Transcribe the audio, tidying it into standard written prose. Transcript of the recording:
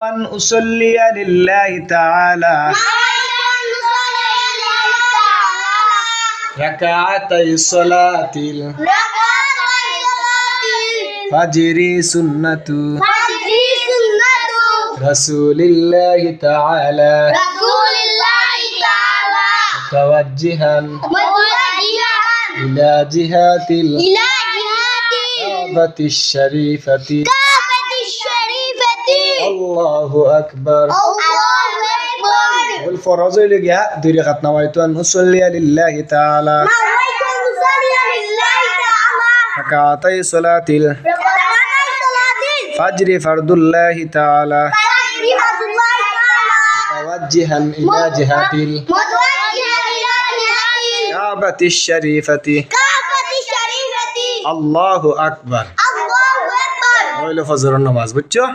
أن أصلي لله تعالى ركعتي صلاة الفجر سنة رسول الله تعالى متوجها إلى جهة الكعبة الشريفة الله أكبر والفرض لجاء درجة نويت أن أصلي لله تعالى ركعتي صلاة الفجر فرض الله تعالى متوجها إلى جهة الكعبة الشريفة الله أكبر. ويلو فجر النماز بتشو